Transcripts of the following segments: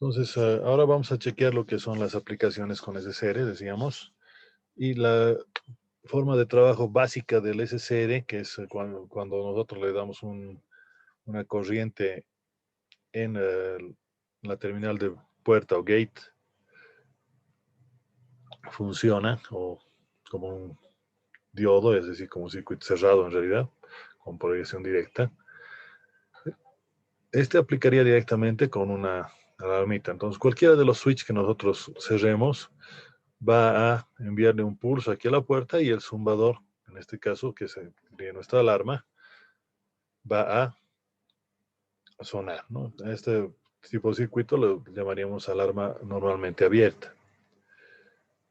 Entonces, ahora vamos a chequear lo que son las aplicaciones con SSR, decíamos, y la forma de trabajo básica del SSR, que es cuando nosotros le damos una corriente en la terminal de puerta o gate, funciona o como un diodo, es decir, como un circuito cerrado en realidad, con proyección directa. Este aplicaría directamente con una alarmita. Entonces, cualquiera de los switches que nosotros cerremos va a enviarle un pulso aquí a la puerta y el zumbador, en este caso, que sería nuestra alarma, va a sonar, ¿no? A este tipo de circuito lo llamaríamos alarma normalmente abierta.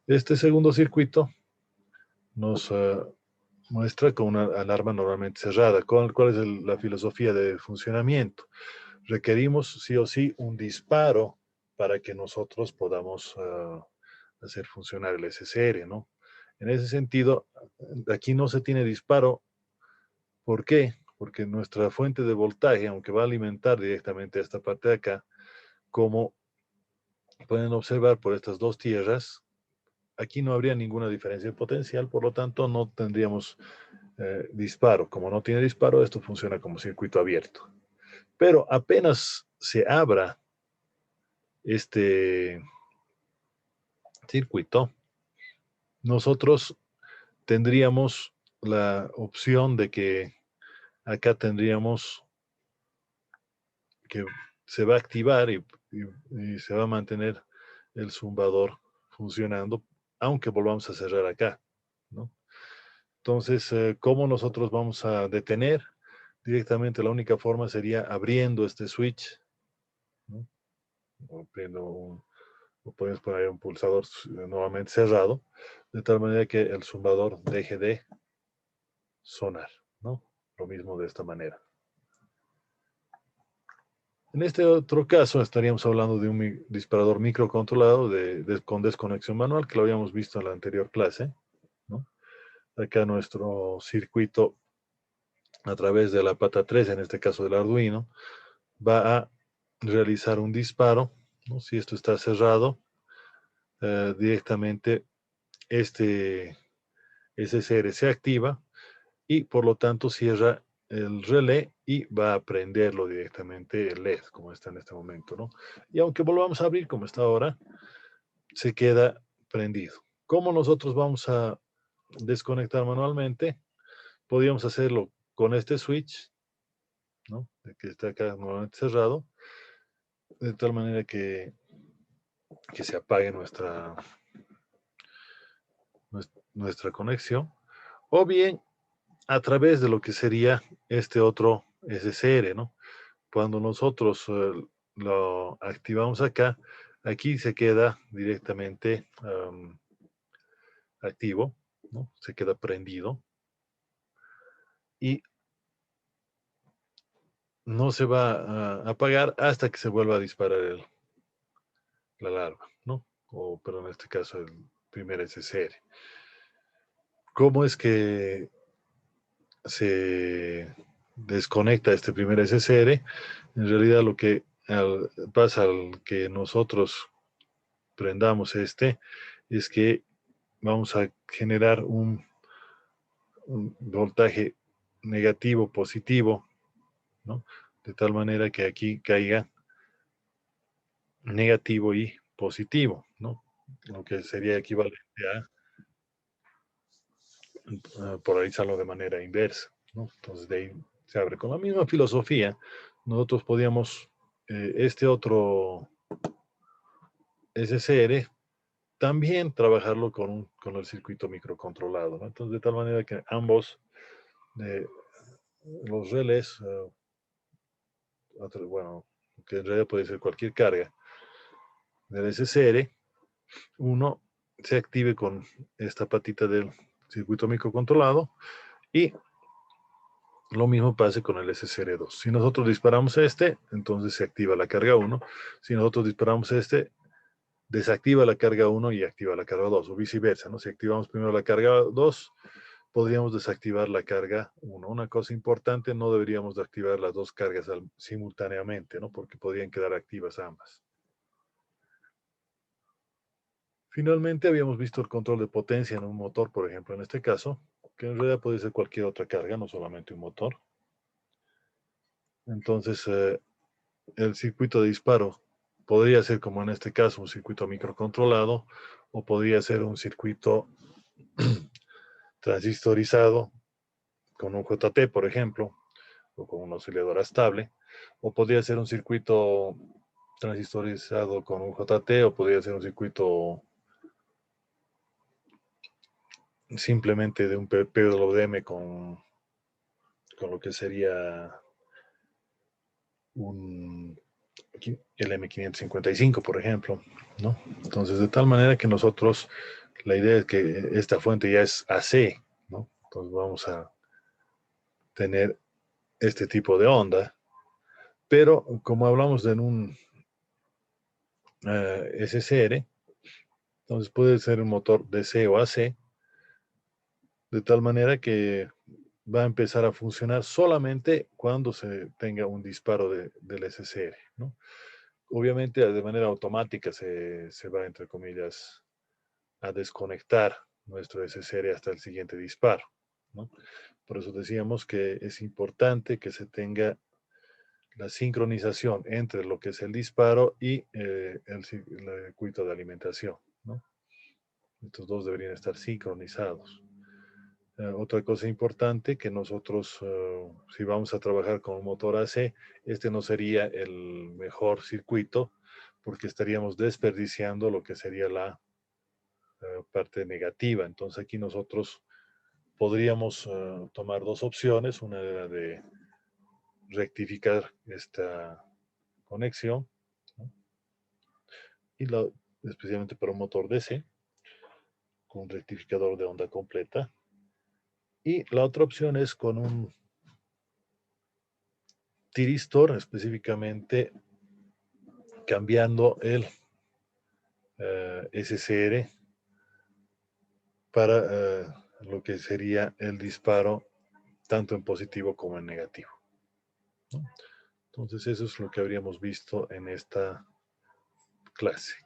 Este segundo circuito nos muestra con una alarma normalmente cerrada. ¿Cuál es la filosofía de funcionamiento? Requerimos sí o sí un disparo para que nosotros podamos hacer funcionar el SSR, ¿no? En ese sentido, aquí no se tiene disparo. ¿Por qué? Porque nuestra fuente de voltaje, aunque va a alimentar directamente a esta parte de acá, como pueden observar por estas dos tierras, aquí no habría ninguna diferencia de potencial, por lo tanto no tendríamos disparo. Como no tiene disparo, esto funciona como circuito abierto. Pero apenas se abra este circuito, nosotros tendríamos la opción de que acá tendríamos que se va a activar y se va a mantener el zumbador funcionando, aunque volvamos a cerrar acá, ¿no? Entonces, ¿cómo nosotros vamos a detener? Directamente la única forma sería abriendo este switch, ¿no? O o podemos poner un pulsador nuevamente cerrado, de tal manera que el zumbador deje de sonar, ¿no? Lo mismo de esta manera. En este otro caso estaríamos hablando de un disparador microcontrolado con desconexión manual, que lo habíamos visto en la anterior clase, ¿no? Acá nuestro circuito a través de la pata 3, en este caso del Arduino, va a realizar un disparo, ¿no? Si esto está cerrado, directamente este SSR se activa y por lo tanto cierra el relé y va a prenderlo directamente el LED, como está en este momento, ¿no? Y aunque volvamos a abrir como está ahora, se queda prendido. ¿Cómo nosotros vamos a desconectar manualmente? Podríamos hacerlo con este switch, ¿no? Que está acá nuevamente cerrado, de tal manera que se apague nuestra conexión, o bien a través de lo que sería este otro SSR, ¿no? Cuando nosotros lo activamos acá, aquí se queda directamente activo, ¿no? Se queda prendido y no se va a apagar hasta que se vuelva a disparar la alarma, ¿no? Pero en este caso el primer SSR. ¿Cómo es que se desconecta este primer SSR? En realidad lo que pasa al que nosotros prendamos este es que vamos a generar un voltaje negativo, positivo, ¿no? De tal manera que aquí caiga negativo y positivo, ¿no? Lo que sería equivalente a polarizarlo de manera inversa, ¿no? Entonces de ahí se abre. Con la misma filosofía, nosotros podíamos este otro SSR también trabajarlo con el circuito microcontrolado, ¿no? Entonces de tal manera que ambos eh, los relés, bueno, que en realidad puede ser cualquier carga del SSR, uno se active con esta patita del circuito microcontrolado y lo mismo pase con el SSR2. Si nosotros disparamos este, entonces se activa la carga 1. Si nosotros disparamos este, desactiva la carga 1 y activa la carga 2, o viceversa, ¿no? Si activamos primero la carga 2, podríamos desactivar la carga 1. Una cosa importante, no deberíamos de activar las dos cargas simultáneamente, ¿no? Porque podrían quedar activas ambas. Finalmente, habíamos visto el control de potencia en un motor, por ejemplo, en este caso, que en realidad puede ser cualquier otra carga, no solamente un motor. Entonces, el circuito de disparo podría ser, como en este caso, un circuito microcontrolado, o podría ser un circuito transistorizado con un JT, por ejemplo, o con una osciladora estable, o podría ser un circuito transistorizado con un JT, o podría ser un circuito simplemente de un PWM con lo que sería un el M555, por ejemplo, ¿no? Entonces, de tal manera que nosotros, la idea es que esta fuente ya es AC, ¿no? Entonces vamos a tener este tipo de onda, pero como hablamos de un SCR, entonces puede ser un motor DC o AC, de tal manera que va a empezar a funcionar solamente cuando se tenga un disparo del SCR, ¿no? Obviamente de manera automática se va, entre comillas, a desconectar nuestro SSR hasta el siguiente disparo, ¿no? Por eso decíamos que es importante que se tenga la sincronización entre lo que es el disparo y el circuito de alimentación, ¿no? Estos dos deberían estar sincronizados. Otra cosa importante que nosotros, si vamos a trabajar con un motor AC, este no sería el mejor circuito porque estaríamos desperdiciando lo que sería la parte negativa. Entonces aquí nosotros podríamos tomar dos opciones. Una era de rectificar esta conexión, ¿no? Y especialmente para un motor DC con un rectificador de onda completa. Y la otra opción es con un tiristor, específicamente cambiando el SCR para lo que sería el disparo tanto en positivo como en negativo, ¿no? Entonces eso es lo que habríamos visto en esta clase.